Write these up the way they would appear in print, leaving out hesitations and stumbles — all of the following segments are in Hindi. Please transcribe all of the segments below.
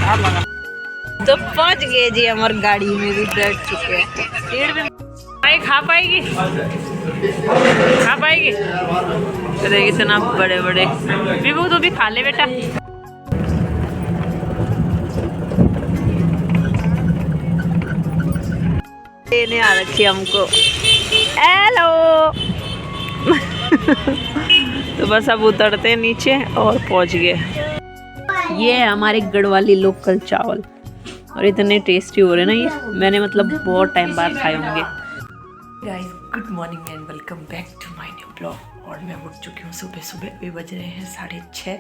तो पहुंच गए जी, हमारी गाड़ी में भी बैठ चुके हैं। पेड़ में भाई खा पाएगी, खा पाएगी? अरे इतना बड़े बड़े विभू, तो भी खा ले बेटा। लेने आ रखी हमको। हेलो। तो बस अब उतरते नीचे और पहुंच गए। ये है हमारे गढ़वाली लोकल चावल और इतने टेस्टी हो रहे ना ये, मैंने मतलब बहुत टाइम बाद खाए होंगे। Guys good morning and welcome back to my new blog. और मैं उठ चुकी हूँ सुबह सुबह, अभी बज रहे हैं 6:30,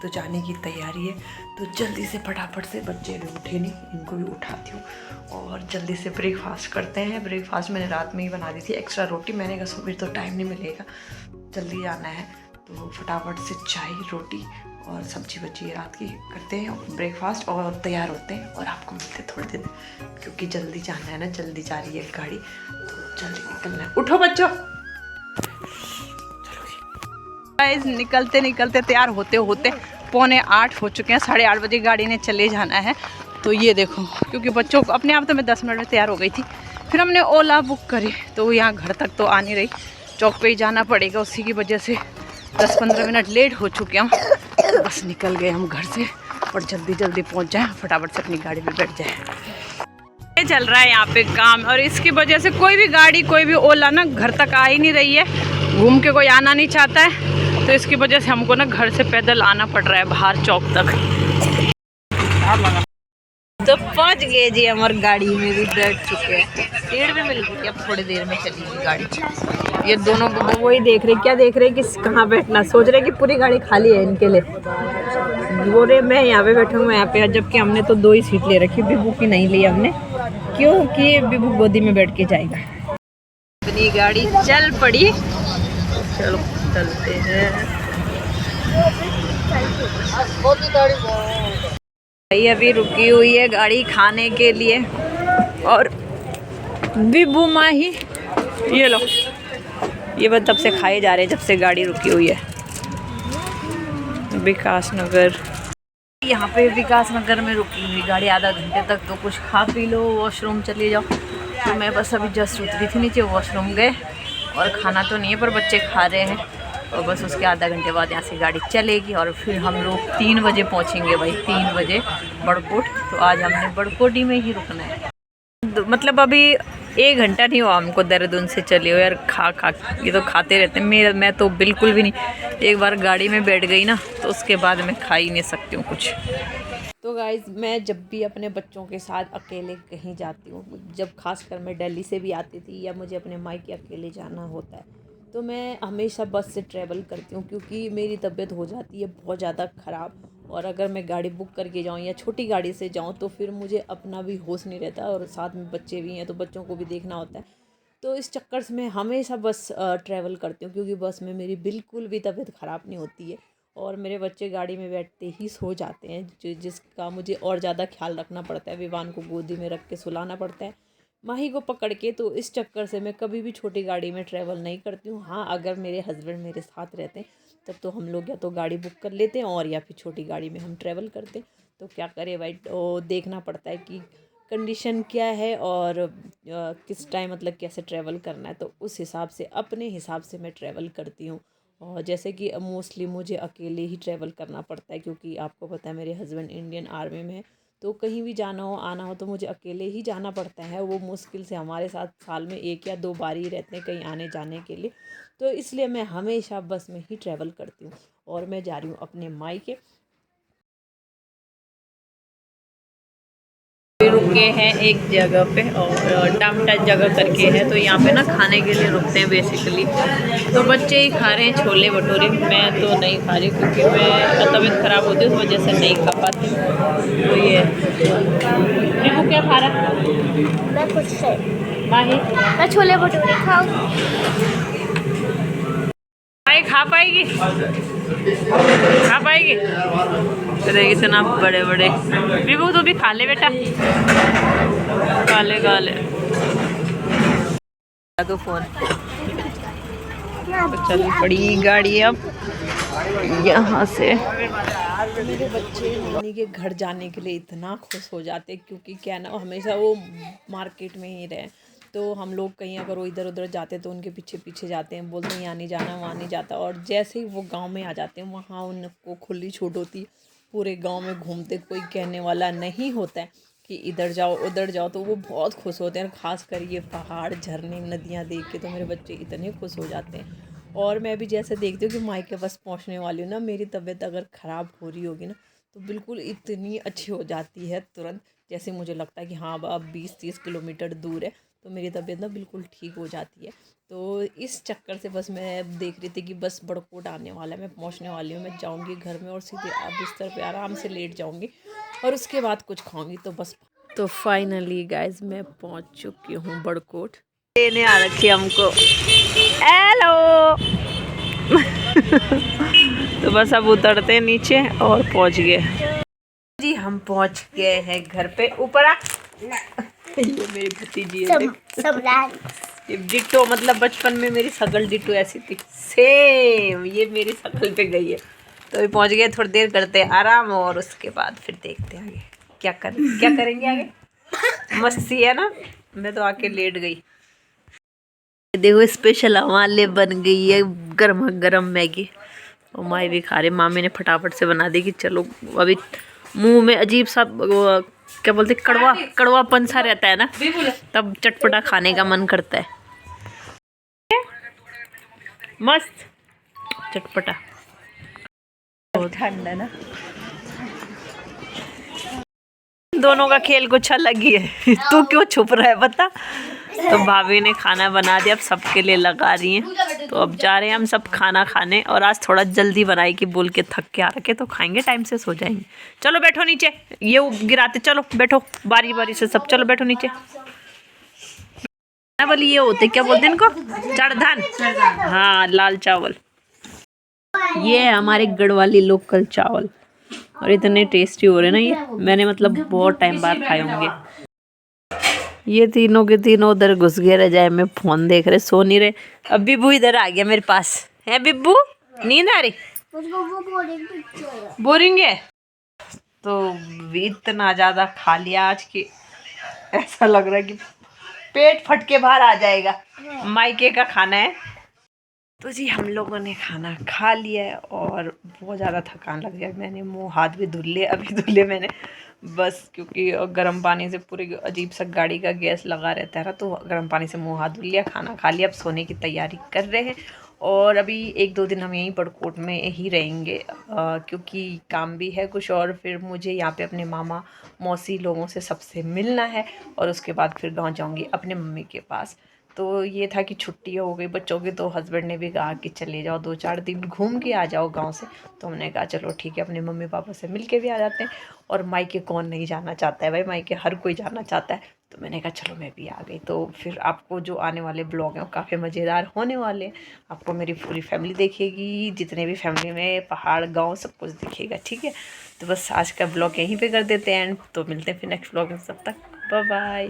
तो जाने की तैयारी है। तो जल्दी से फटाफट से, बच्चे भी उठे नहीं, इनको भी उठाती हूँ और जल्दी से ब्रेकफास्ट करते हैं। ब्रेकफास्ट मैंने रात में ही बना दी थी, एक्स्ट्रा रोटी। मैंने कहा सुबह तो टाइम नहीं मिलेगा, जल्दी आना है, तो फटाफट से चाय रोटी और सब्जी बची है रात की, करते हैं ब्रेकफास्ट और तैयार होते हैं और आपको मिलते हैं थोड़ी देर, क्योंकि जल्दी जाना है ना, जल्दी जा रही है गाड़ी, तो जल्दी निकलना है। उठो बच्चों, चलो जी। निकलते निकलते तैयार होते होते 7:45 हो चुके हैं। 8:30 बजे गाड़ी ने चले जाना है। तो ये देखो, क्योंकि बच्चों को अपने आप तो मैं 10 मिनट में तैयार हो गई थी, फिर हमने ओला बुक करी, तो यहाँ घर तक तो आ नहीं रही, चौक पे ही जाना पड़ेगा, उसी की वजह से 10-15 मिनट लेट हो चुके हम। बस निकल गए हम घर से और जल्दी जल्दी पहुंच जाए, फटाफट से अपनी गाड़ी में बैठ जाए। चल रहा है यहाँ पे काम, और इसकी वजह से कोई भी गाड़ी, कोई भी ओला ना घर तक आ ही नहीं रही है, घूम के कोई आना नहीं चाहता है, तो इसकी वजह से हमको ना घर से पैदल आना पड़ रहा है बाहर चौक तक। तो पहुंच गए जी, हमारी गाड़ी में भी बैठ चुके हैं। पेड़ में मिल गई, अब थोड़ी देर में चलेगी गाड़ी। ये दोनों वही देख रहे, क्या देख रहे कि कहाँ बैठना, सोच रहे कि पूरी गाड़ी खाली है इनके लिए। बोले मैं यहाँ पे बैठूँ, मैं यहाँ पे, जबकि हमने तो 2 ही सीट ले रखी, बिबू की नहीं ली हमने, क्योंकि बिबू गोदी में बैठ के जाएगा। अपनी गाड़ी चल पड़ी, चलो चलते हैं। अभी रुकी हुई है गाड़ी खाने के लिए, और बिबू माही, ये लो, ये बस तब से खाए जा रहे हैं जब से गाड़ी रुकी हुई है। विकास नगर, यहाँ पे विकास नगर में रुकी हुई गाड़ी, आधा घंटे तक तो कुछ खा पी लो, वॉशरूम चले जाओ। तो मैं बस अभी जस्ट उतरी थी नीचे, वॉशरूम गए, और खाना तो नहीं है पर बच्चे खा रहे हैं, और बस उसके आधा घंटे बाद यहाँ से गाड़ी चलेगी और फिर हम लोग 3 बजे पहुँचेंगे भाई, 3 बजे बड़कोट। तो आज हमने बड़कोटी में ही रुकना है, मतलब अभी 1 घंटा नहीं हुआ हमको देहरादून से चले हो यार। खा ये तो खाते रहते हैं, मैं तो बिल्कुल भी नहीं, एक बार गाड़ी में बैठ गई ना तो उसके बाद मैं खा ही नहीं सकती हूँ कुछ। तो गाइज़, मैं जब भी अपने बच्चों के साथ अकेले कहीं जाती हूँ, जब खासकर मैं दिल्ली से भी आती थी या मुझे अपने मायके अकेले जाना होता है, तो मैं हमेशा बस से ट्रैवल करती हूँ, क्योंकि मेरी तबीयत हो जाती है बहुत ज़्यादा ख़राब, और अगर मैं गाड़ी बुक करके जाऊँ या छोटी गाड़ी से जाऊँ तो फिर मुझे अपना भी होश नहीं रहता, और साथ में बच्चे भी हैं तो बच्चों को भी देखना होता है। तो इस चक्कर से मैं हमेशा बस ट्रैवल करती हूँ, क्योंकि बस में मेरी बिल्कुल भी तबीयत ख़राब नहीं होती है, और मेरे बच्चे गाड़ी में बैठते ही सो जाते हैं, जिसका मुझे और ज़्यादा ख्याल रखना पड़ता है। विवान को गोदी में रख के सुलाना पड़ता है, माही को पकड़ के, तो इस चक्कर से मैं कभी भी छोटी गाड़ी में ट्रैवल नहीं करती हूँ। हाँ, अगर मेरे हस्बैंड मेरे साथ रहते हैं तब तो हम लोग या तो गाड़ी बुक कर लेते हैं और या फिर छोटी गाड़ी में हम ट्रैवल करते हैं। तो क्या करें भाई, तो देखना पड़ता है कि कंडीशन क्या है और किस टाइम मतलब कैसे ट्रैवल करना है, तो उस हिसाब से, अपने हिसाब से मैं ट्रैवल करती हूँ। और जैसे कि मोस्टली मुझे अकेले ही ट्रैवल करना पड़ता है, क्योंकि आपको पता है मेरे हस्बैंड इंडियन आर्मी में है, तो कहीं भी जाना हो आना हो तो मुझे अकेले ही जाना पड़ता है। वो मुश्किल से हमारे साथ साल में 1 या 2 बार ही रहते हैं कहीं आने जाने के लिए, तो इसलिए मैं हमेशा बस में ही ट्रैवल करती हूँ। और मैं जा रही हूँ अपने मायके। रुके हैं एक जगह पे, और टामटा जगह करके है, तो यहाँ पे ना खाने के लिए रुकते हैं बेसिकली। तो बच्चे ही खा रहे हैं छोले भटूरे, मैं तो नहीं खा रही क्योंकि मैं तबीयत ख़राब होती है, उस वजह से नहीं खा पाती। तो ये वो क्या खा रहा है? मैं कुछ से माही, मैं छोले भटूरे खाऊं। माही खा पाएगी, खा पाएगी? अरे इतना बड़े बड़े विभू, तो भी खा ले बेटा, खा ले खा ले। तो फोन तो चल पड़ी गाड़ी अब, यहाँ से मेरे बच्चे नानी के घर जाने के लिए इतना खुश हो जाते क्योंकि क्या ना हमेशा वो मार्केट में ही रहे, तो हम लोग कहीं अगर वो इधर उधर जाते तो उनके पीछे पीछे जाते हैं, बोलते हैं यहाँ नहीं जाना वहाँ नहीं जाता। और जैसे ही वो गांव में आ जाते हैं वहाँ उनको खुली छूट होती, पूरे गांव में घूमते, कोई कहने वाला नहीं होता है कि इधर जाओ उधर जाओ, तो वो बहुत खुश होते हैं। खास कर ये पहाड़ झरने नदियाँ देख के तो मेरे बच्चे इतने खुश हो जाते हैं। और मैं भी जैसे देखती हूँ कि मायके बस पहुँचने वाली हूँ ना, मेरी तबीयत अगर ख़राब हो रही होगी ना तो बिल्कुल इतनी अच्छी हो जाती है तुरंत। जैसे मुझे लगता है कि हाँ अब 20-30 किलोमीटर दूर है तो मेरी तबीयत ना बिल्कुल ठीक हो जाती है। तो इस चक्कर से बस मैं देख रही थी कि बस बड़कोट आने वाला है, मैं पहुंचने वाली हूँ, मैं जाऊंगी घर में और सीधे बिस्तर पे आराम से लेट जाऊंगी और उसके बाद कुछ खाऊंगी तो बस। तो फाइनली गाइज मैं पहुंच चुकी हूँ बड़कोट, लेने आ रखी हमको। हेलो तो बस अब उतरते हैं नीचे और पहुंच गए जी, हम पहुंच गए हैं घर पे। ऊपर आ ये मेरी भतीजी है, ये डिट्टो, मतलब बचपन में मेरी शकल डिट्टो ऐसी थी सेम, ये मेरी शकल पे गई है। तो अभी पहुंच गए, थोड़ी देर करते हैं आराम और उसके बाद फिर देखते हैं आगे क्या करेंगे आगे। मस्ती है ना। मैं तो आके लेट गई। देखो स्पेशल हमारे लिए बन गई है गर्मा गर्म मैगी और माई भी खा रहे। मामी ने फटाफट से बना दी कि चलो, अभी मुंह में अजीब सा क्या बोलते कड़वापन सा रहता है ना, तब चटपटा खाने का मन करता है। मस्त चटपटा, बहुत ठंडा ना। दोनों का खेल कुछ अलग ही है। तू क्यों छुप रहा है बता। तो भाभी ने खाना बना दिया, अब सबके लिए लगा रही हैं। तो अब जा रहे हैं हम सब खाना खाने, और आज थोड़ा जल्दी बनाई कि बोल के थक के आ रखे तो खाएंगे टाइम से सो जाएंगे। चलो बैठो नीचे, ये गिराते, चलो बैठो बारी बारी से सब, चलो बैठो नीचे। बोली ये होते क्या बोलते हैं इनको, चढ़धान। हाँ लाल चावल, ये है हमारे गढ़वाली लोकल चावल और इतने टेस्टी हो रहे ना ये, मैंने मतलब बहुत टाइम बाद खाए होंगे। ये तीनों के तीनों उधर घुस गए रजाई में, फोन देख रहे, सो नहीं रहे। अब बिब्बू इधर आ गया मेरे पास, है बिब्बू नींद आ रही, बोरिंग है। तो इतना ज्यादा खा लिया आज की, ऐसा लग रहा है कि पेट फट के बाहर आ जाएगा। मायके का खाना है। तो जी हम लोगों ने खाना खा लिया है और बहुत ज़्यादा थकान लग गया। मैंने मुंह हाथ भी धुल लिए, अभी धुले मैंने बस, क्योंकि गर्म पानी से पूरे अजीब सा गाड़ी का गैस लगा रहता है ना, तो गर्म पानी से मुंह हाथ धुल लिया, खाना खा लिया। अब सोने की तैयारी कर रहे हैं और अभी 1-2 दिन हम यहीं बड़कोट में ही रहेंगे क्योंकि काम भी है कुछ, और फिर मुझे यहाँ पे अपने मामा मौसी लोगों से सबसे मिलना है और उसके बाद फिर गाँव जाऊँगी अपने मम्मी के पास। तो ये था कि छुट्टी हो गई बच्चों की, तो हस्बैंड ने भी कहा कि चले जाओ 2-4 दिन घूम के आ जाओ गांव से। तो हमने कहा चलो ठीक है, अपने मम्मी पापा से मिल के भी आ जाते हैं। और मायके कौन नहीं जाना चाहता है भाई, मायके हर कोई जाना चाहता है। तो मैंने कहा चलो मैं भी आ गई। तो फिर आपको जो आने वाले ब्लॉग हैं वो काफ़ी मज़ेदार होने वाले हैं। आपको मेरी पूरी फैमिली देखेगी, जितने भी फैमिली में पहाड़ गाँव सब कुछ दिखेगा, ठीक है। तो बस आज का ब्लॉग यहीं पर कर देते हैं एंड, तो मिलते हैं फिर नेक्स्ट ब्लॉग में, तब तक बाय बाय।